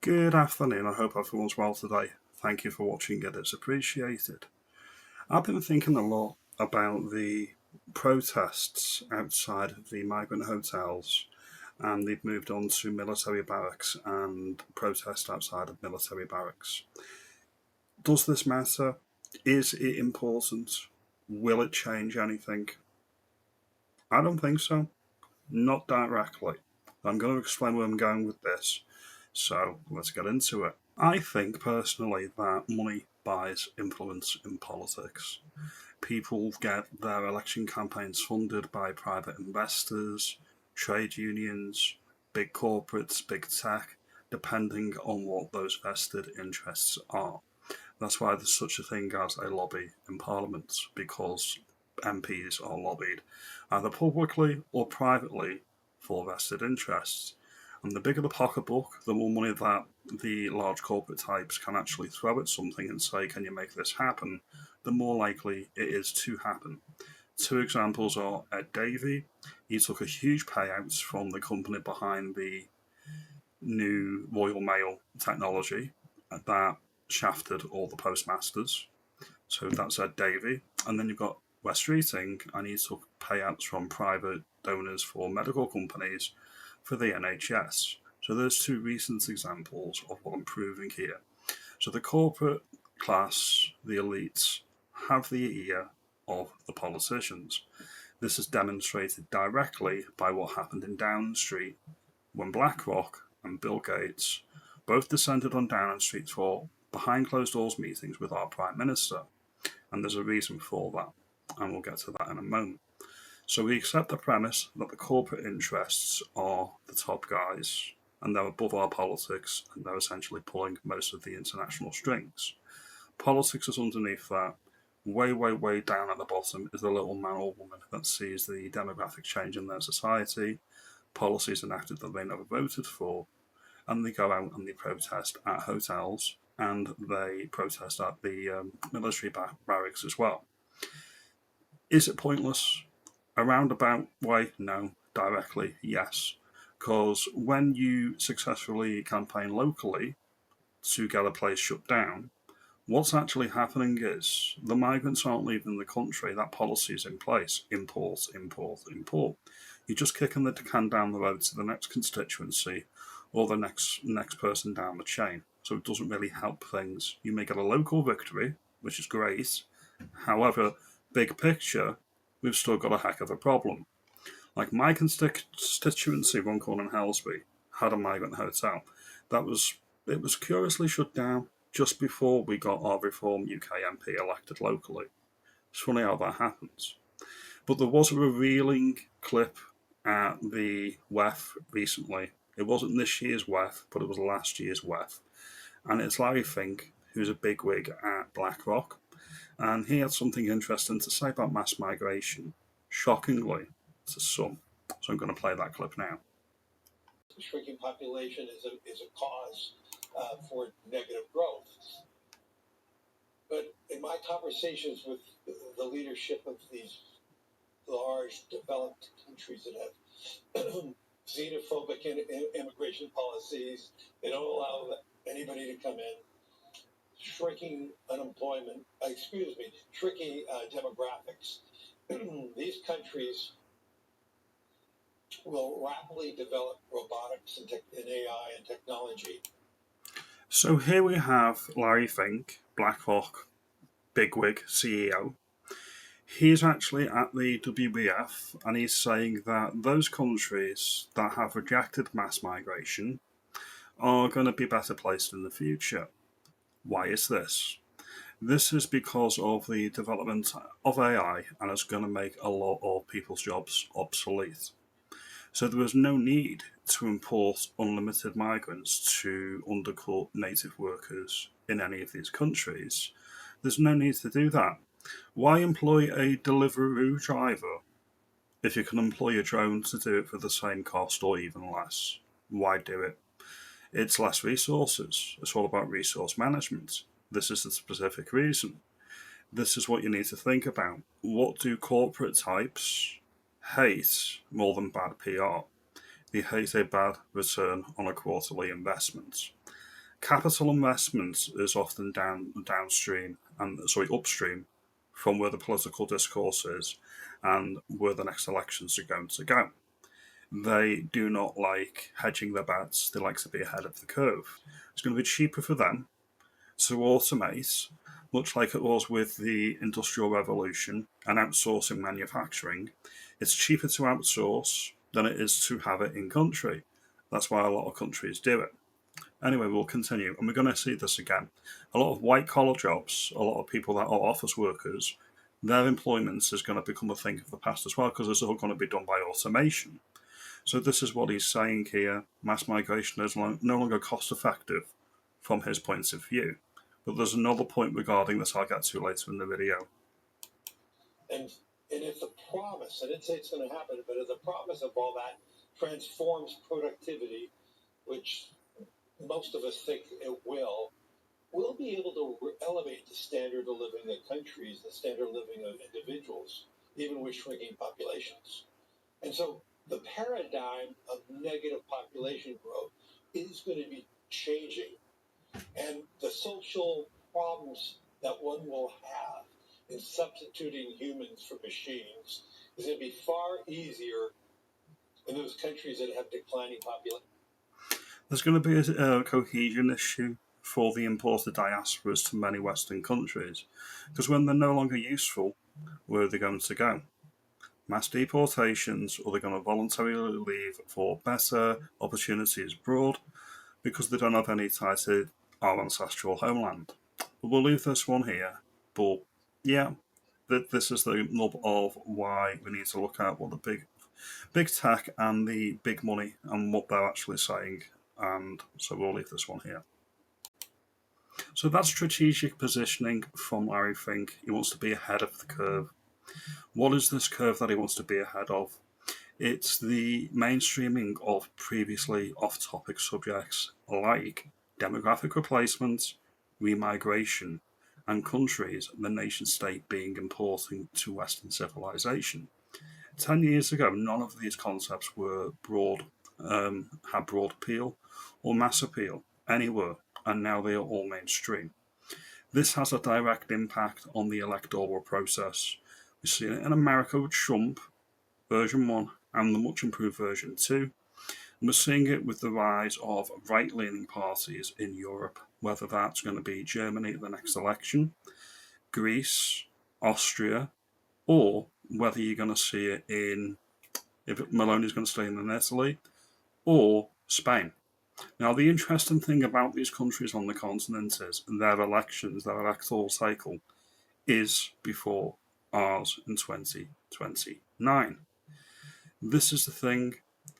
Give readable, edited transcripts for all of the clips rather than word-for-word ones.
Good afternoon, I hope everyone's well today. Thank you for watching, it is appreciated. I've been thinking a lot about the protests outside of the migrant hotels, and they've moved on to military barracks and protest outside of military barracks. Does this matter? Is it important? Will it change anything? I don't think so. Not directly. I'm going to explain where I'm going with this. So let's get into it. I think personally that money buys influence in politics. People get their election campaigns funded by private investors, trade unions, big corporates, big tech, depending on what those vested interests are. That's why there's such a thing as a lobby in Parliament, because MPs are lobbied either publicly or privately for vested interests. And the bigger the pocketbook, the more money that the large corporate types can actually throw at something and say, can you make this happen, the more likely it is to happen. Two examples are Ed Davey. He took a huge payouts from the company behind the new Royal Mail technology that shafted all the postmasters. So that's Ed Davey. And then you've got Wes Streeting, and he took payouts from private donors for medical companies for the NHS. So there's two recent examples of what I'm proving here. So the corporate class, the elites, have the ear of the politicians. This is demonstrated directly by what happened in Downing Street when BlackRock and Bill Gates both descended on Downing Street for behind closed doors meetings with our Prime Minister. And there's a reason for that, and we'll get to that in a moment. So we accept the premise that the corporate interests are the top guys, and they're above our politics, and they're essentially pulling most of the international strings. Politics is underneath that. Way, way, way down at the bottom is the little man or woman that sees the demographic change in their society, policies enacted that they never voted for, and they go out and they protest at hotels, and they protest at the military barracks as well. Is it pointless? A roundabout way? No. Directly? Yes. Because when you successfully campaign locally to get a place shut down, what's actually happening is the migrants aren't leaving the country. That policy is in place. Import, import, import. You're just kicking the can down the road to the next constituency or the next person down the chain. So it doesn't really help things. You may get a local victory, which is great. However, big picture, we've still got a heck of a problem. Like my constituency, Runcorn and Helsby, had a migrant hotel. It was curiously shut down just before we got our Reform UK MP elected locally. It's funny how that happens. But there was a revealing clip at the WEF recently. It wasn't this year's WEF, but it was last year's WEF. And it's Larry Fink, who's a bigwig at BlackRock, and he had something interesting to say about mass migration, shockingly to some. So I'm going to play that clip now. The shrinking population is a cause for negative growth. But in my conversations with the leadership of these large developed countries that have xenophobic immigration policies, they don't allow anybody to come in, shrinking unemployment, shrinking demographics. These countries will rapidly develop robotics and AI and technology. So here we have Larry Fink, BlackRock bigwig CEO. He's actually at the WBF, and he's saying that those countries that have rejected mass migration are going to be better placed in the future. Why is this? This is because of the development of AI, and it's going to make a lot of people's jobs obsolete. So there is no need to import unlimited migrants to undercut native workers in any of these countries. There's no need to do that. Why employ a Deliveroo driver if you can employ a drone to do it for the same cost or even less? Why do it? It's less resources. It's all about resource management. This is the specific reason. This is what you need to think about. What do corporate types hate more than bad PR? They hate a bad return on a quarterly investment. Capital investment is often upstream from where the political discourse is and where the next elections are going to go. They do not like hedging their bets, they like to be ahead of the curve. It's going to be cheaper for them to automate, much like it was with the Industrial Revolution and outsourcing manufacturing. It's cheaper to outsource than it is to have it in country. That's why a lot of countries do it. Anyway, we'll continue, and we're going to see this again. A lot of white collar jobs, a lot of people that are office workers, their employment is going to become a thing of the past as well because it's all going to be done by automation. So this is what he's saying here. Mass migration is no longer cost effective from his point of view. But there's another point regarding this I'll get to later in the video. And if the promise, I didn't say it's going to happen, but if the promise of all that transforms productivity, which most of us think it will, we'll be able to elevate the standard of living of countries, the standard of living of individuals, even with shrinking populations. And so the paradigm of negative population growth is going to be changing. And the social problems that one will have in substituting humans for machines is going to be far easier in those countries that have declining population. There's going to be a cohesion issue for the imported diasporas to many Western countries, because when they're no longer useful, where are they going to go? Mass deportations, or they're going to voluntarily leave for better opportunities abroad because they don't have any tie to our ancestral homeland. We'll leave this one here, but yeah, this is the nub of why we need to look at what the big tech and the big money and what they're actually saying. And so we'll leave this one here. So that's strategic positioning from Larry Fink. He wants to be ahead of the curve. What is this curve that he wants to be ahead of? It's the mainstreaming of previously off-topic subjects like demographic replacement, remigration, and countries, the nation-state being important to Western civilization. 10 years ago, none of these concepts were had broad appeal or mass appeal anywhere, and now they are all mainstream. This has a direct impact on the electoral process. We've seen it in America with Trump, version 1, and the much improved version 2. And we're seeing it with the rise of right-leaning parties in Europe, whether that's going to be Germany at the next election, Greece, Austria, or whether you're going to see it if Meloni's going to stay in Italy, or Spain. Now, the interesting thing about these countries on the continent is their elections, their electoral cycle, is before ours in 2029. This is the thing.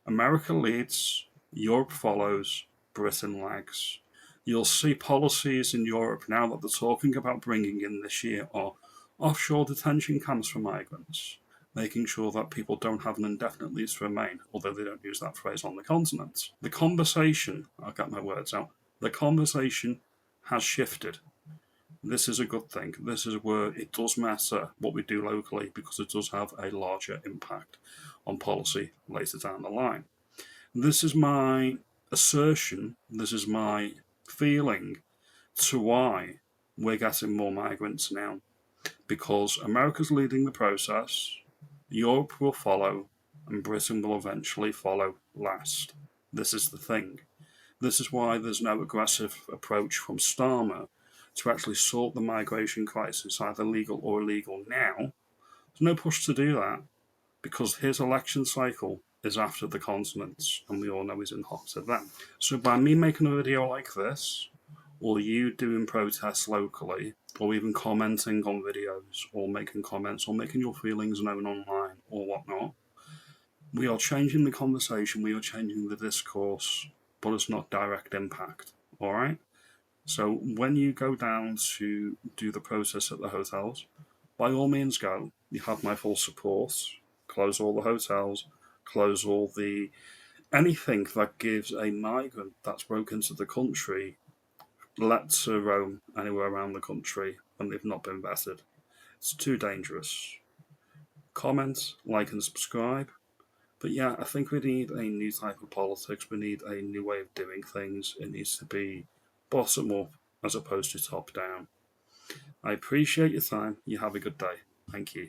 America leads, Europe follows, Britain lags. You'll see policies in Europe now that they're talking about bringing in this year are offshore detention camps for migrants, making sure that people don't have an indefinite leave to remain, although they don't use that phrase on the continent. The conversation, I'll get my words out, the conversation has shifted. This is a good thing. This is where it does matter what we do locally because it does have a larger impact on policy later down the line. This is my assertion, this is my feeling to why we're getting more migrants now. Because America's leading the process, Europe will follow, and Britain will eventually follow last. This is the thing. This is why there's no aggressive approach from Starmer to actually sort the migration crisis, either legal or illegal, now. There's no push to do that because his election cycle is after the continents, and we all know he's in hotter then. So by me making a video like this, or you doing protests locally, or even commenting on videos, or making comments, or making your feelings known online, or whatnot, we are changing the conversation, we are changing the discourse, but it's not direct impact, alright? So when you go down to do the process at the hotels, by all means go. You have my full support. Close all the hotels, close all anything that gives a migrant that's broken into the country let to roam anywhere around the country when they've not been vetted. It's too dangerous. Comment, like and subscribe. But yeah, I think we need a new type of politics. We need a new way of doing things. It needs to be bottom up as opposed to top down. I appreciate your time. You have a good day. Thank you.